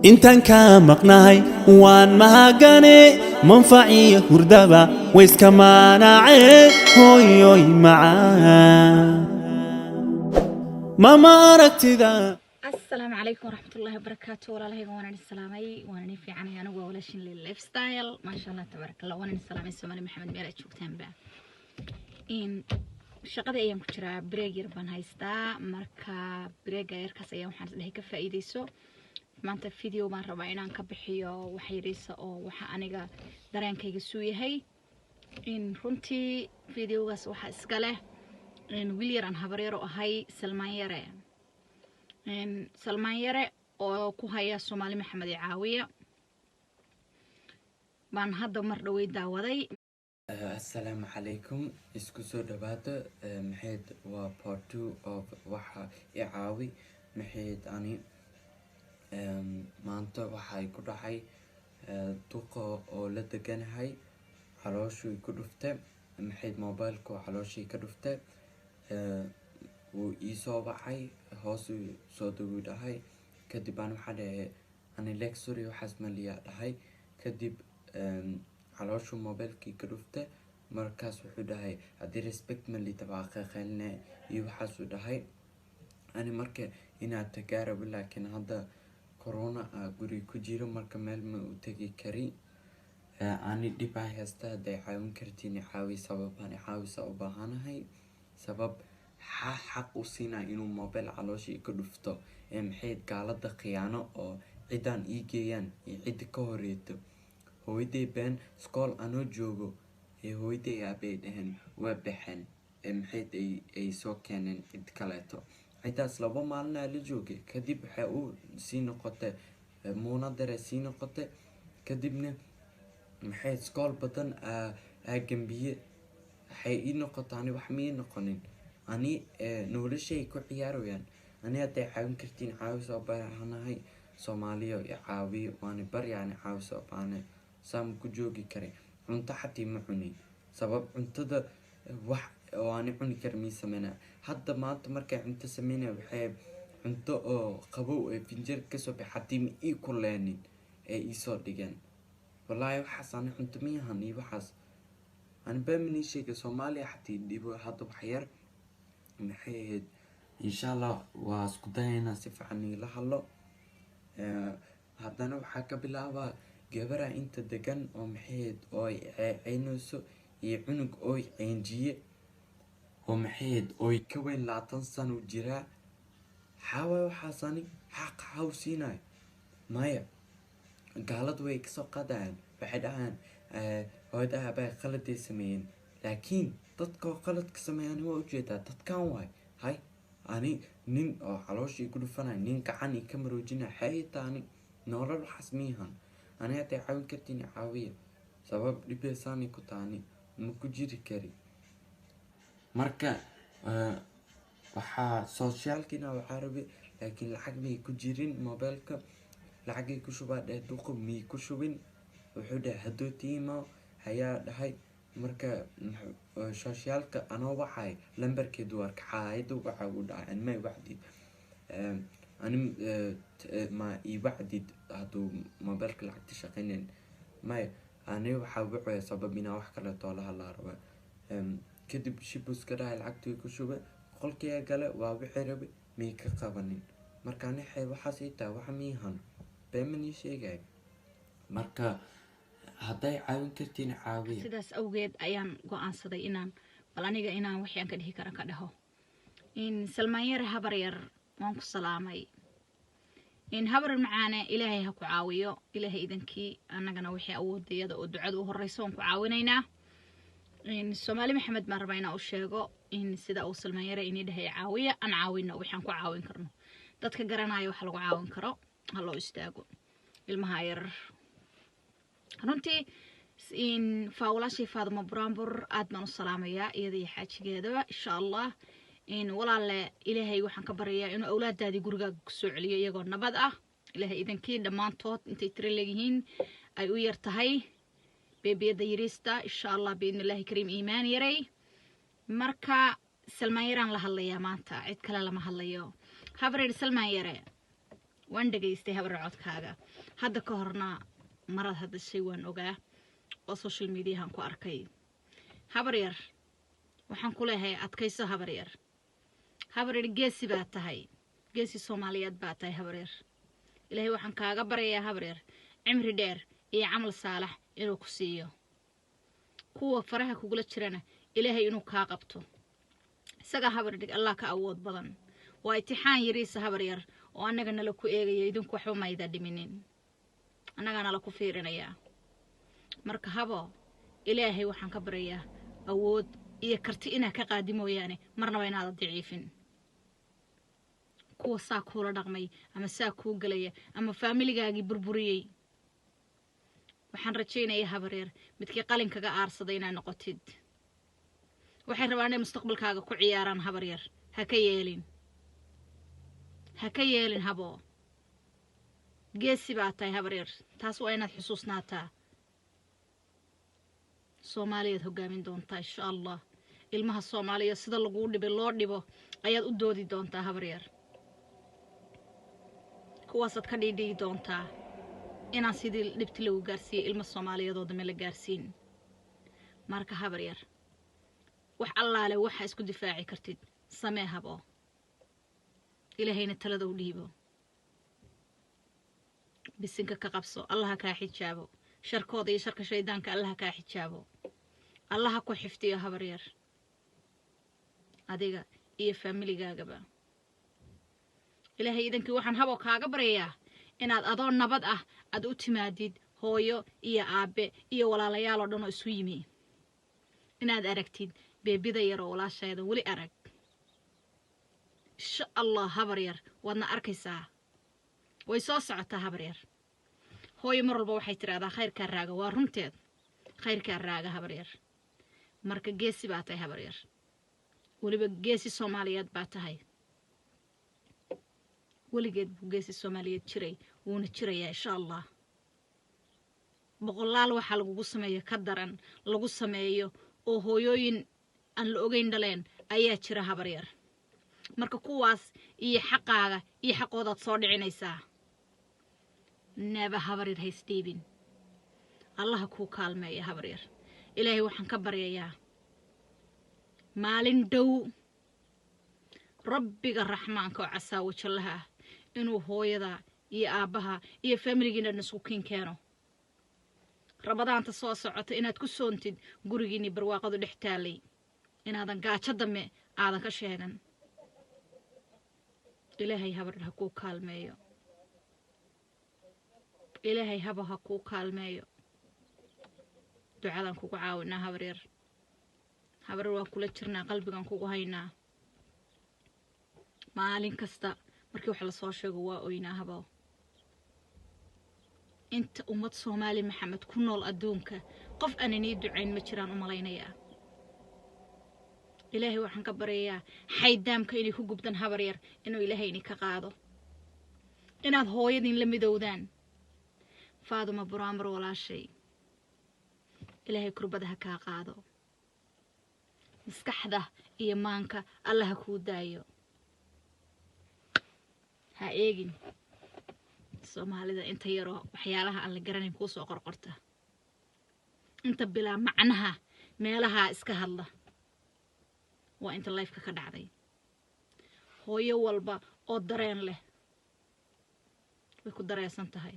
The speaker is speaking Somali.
intaan ka maqnahay waan mahagane manfaci hurdaba wayska maanace hooyoy macaan mama aragtida. السلام عليكم ورحمة الله وبركاته. ولا لهي وانا السلامي وانا في عني أنا ولا شيء لللايف ستايل ما شاء الله تبارك الله. وانا السلامي سومالي محمد ميلا شوكتان با إن شقة أيام كتير بريق يربان هايستا مركا بريق يركس أيام حد لهي كفايدة سو ما أنت فيديو ما ربعنا كبحية وحيريسة أو وحأنيجا درين كي سوي هاي إن رنتي فيديو بس وحاسكله إن ويليران هبريرو هاي سلمان يرى إن سلمان يرى أو كوهاي سومالي محمد عاوية بان هذا مرة ويدا وذي. السلام عليكم اسكسو دبات محيد و part 2 of وحا إعاوي محيد أني maanta waxay ku dhacay duqa oo la deganahay calooshii ku dhuftay maxay mobilku calooshii ka dhuftay uu ii soo baxay hoos soo dhahay kadib aan waxa dhahay ani lecture waxaas ma liya dhahay kadib calooshu mobilkii ka dhuftay markaas wuxuu dhahay hadii respect ma li tabaaqay khalne iyo waxaas uu dhahay ani marka inaad tagaarab laakiin hadda corona guri ku jiro marka meel ma u tagi kari ani dhibay hasta day caawin kartiin caawi sababaan caawisa u baahanahay sabab xaq u siina inuu mobile calooshii ka dhufto maxay gaalada khiyaano oo ciidan ii geeyaan cid ka horeeto hooyadey been school anoo joogo hooyadey aabay dhahan waa baxan maxay ay soo keeneen cid kaleeto ciidaas laba maalin la joogay kadib waxa uu sii noqotay muunadare sii noqotay kadibna maxay school badan gambiye waxay ii noqotay wax mii noqonin ani noloshay ku ciyaarayaan ani hadday caawin kartiin caawis oo baahanahay Soomaaliya iyo caawiyo waan baryaan caawis oo baahanahay saam ku joogi kare cunto xatii ma cunin sabab cuntada wax oo aan cuni karmi sameena hadda maanta markay cunto sameena waxay cunto oo qabow ee finjeer ka soo baxatay ma ii kuleenin ee ii soo dhigan wallahi waxaas aan cunto miyahan iyo waxaas aan baamini sheega Soomaaliya xatii dhibo hadda wax yar maxay inshallah waa isku dayna si fiican la hadlo haddana waxa ka bilaabaa gabara inta degan oo maxay oo aynooso iyo cunug oo aynjiye ومحيد أو يكون لا تنسى وجرا حاول وحسني حق حوسيناي مايا قالت ويك سقطان بعدان هذا بقى خلت اسمين لكن تتكو خلت كسمين هو وجهته تتكون واي هاي أنا نين أو حلوش يقول فنا نين كعني كمرو جنا حي تاني نور الحسميهن أنا أتعاون كتير عاوية سبب لبساني كتاني مكجير كري marka waxa socialkina waxa rabi laakiin lacag may ku jirin mobilka lacag ku shubaa duqo mi ku shubin wuxuu dhahay hadoo tiimo haya dhahay marka socialka ana waxay lambarkeedu waa kaxaayadu waxa uu dhahay an may waxdi ani ma ii waxdi haduu mobilka lacagta shaqeyneen may ani waxa wuxuu sababina wax kale toolaha la rabo kadib shibus ka dhahay lacagtii ku shubay qolkii gale waa wixii rabay mii ka qabanin marka nixay waxa siita wax miihan beemani sheegay marka haday caawin kartiin caawiyo sidaas awgeed ayaan go'aansaday inaan bal aniga inaan wixii aan ka dhihi kara ka dhaho in Salmaan yar habar yar waan ku salaamay in habar macaana ilaahay ha ku caawiyo ilaahay idankii annagana wixii awoodayada oo ducada u horeyso aan ku caawinaynaa إن سومالي محمد مربينا وشيغو إن سيدا أو سلمان يرى إني دهي عاوية أنا عاوينا وحيان كو عاوين كرنو دادك قرانايو حلقو عاوين كرو هلو استاقو المهاير هنونتي إن فاولاشي فاضم برامبر آدمان السلامية إيدي حاجة جيدوا إن شاء الله إن ولا إلهي وحان كبريا إنو أولاد دادي قرقا كسوعليا يقول نبادأ إلهي إذن كي دمان توت انتي تريليهين أي ويرتهي بيبي ديريستا إن شاء الله بإذن الله كريم إيمان يري مركا سلمان يران لهالليا مانتا عيد كلا لما هالليو هابريد سلمان يري waan dhageystay habar codkaaga hadda ka horna marad hadashay waan ogaa oo social mediahan ku arkay habar yar waxaan ku leeyahay adkayso habar yar geesi baa tahay geesi Soomaaliyeed baa tahay habar yar ilaahay waxaan kaaga baryayaa habar yar cimri dheer iyo camal saalax inuu ku siiyo kuwa faraha kugula jirana ilaahay inuu kaa qabto isaga habar dhig Allah ka awood badan waa itixaan yariisa habar yar oo anaga nala ku eegayo idinku waxba ma ida dhiminin anaga nala ku fiirinayaa marka habo ilaahay waxaan ka baryayaa awood iyo karti inaa ka qaadi mooyaane marnaba inaad daciifin kuwa saa kula dhaqmay ama saa ku galaya ama familigaagi burburiyay waxaan rajaynayaa habar yar midkii qalinkaga aarsaday inaa noqotid waxay rabaan inay mustaqbalkaaga ku ciyaaraan habar yar ha ka yeelin habo geesi baa tahay habar yar taas waa inaad xusuusnaataa Soomaaliyeed hogaamin doontaa insha Allah ilmaha Soomaaliya sida lagu dhibay loo dhibo ayaad u doodi doontaa habar yar kuwaasad ka dhigay doontaa inaan sidii dhibti lagu gaarsiiyay ilma Soomaaliyeed oo dhammaan la gaarsiin marka habar yar wax allaale waxa isku difaaci kartid samee habo ilaahayna talada u dhiibo bisinka ka qabso Allah ka xijaabo sharkooda iyo sharka shaydaanka Allah ka xijaabo Allah ku xifdiyo habar yar adiga iyo familigaagaba ilaahay idankii waxaan habo kaaga baryayaa inaad adoo nabad ah aad u timaadid hooyo iyo aabe iyo walaalayaal oo dhan oo isu yimi inaad aragtid beebida yar oo walaasheeda wali arag insha Allah habar yar wadna arkaysaa way soo socotaa habar yar hooyo mar walba waxay tiraahdaa khayrka raaga waa runteed khayrka raaga habar yar marka geesi baa tahay habar yar waliba geesi Soomaaliyeed baa tahay waligeed geesi Soomaaliyeed jiray wuuna jirayaa insha Allah boqolaal waxa lagu sameeyo ka daran lagu sameeyo oo hooyooyin aan la ogeyn dhaleen ayaa jira habar yar marka kuwaas iyo xaqaaga iyo xaqoodaad soo dhicinaysaa naba habar yar haysteebin Allah ku kaalmeeyo habar yar ilaahay waxaan ka baryayaa maalin dhow rabbiga raxmaanka oo casaawo jallaha inuu hooyada iyo aabaha iyo familigiina isku keeno rabadaanta soo socota inaad ku soontid gurigiini barwaaqadu dhex taalay inaadan gaajo dame aadan ka sheegan ilaahay habar ha ku kaalmeeyo ilaahay haba ha ku kaalmeeyo ducadan kugu caawinaa habar yar waa kula jirnaa qalbigan kugu haynaa maalin kasta markii wax la soo sheego waa oynaa habo inta ummad Soomaali Maxamed ku nool adduunka qof aanani ducayn ma jiraan u malaynayaa ilaahay waxaan ka baryayaa xaydaamka inay ku gubdan habar yar inuu ilaahay ka qaado inaad hooyadin la midowdaan Faaduma Buraamar walaashay ilaahay kurbadaha ka qaado maskaxda iyo maanka Allah ku daayo ha eegin Soomaalida inta yaro waxyaalaha aan la garanin ku soo qorqorta inta bila macnaha meelaha iska hadla waa inta life ka dhacday hooyo walba oo dareen leh way ku dareysan tahay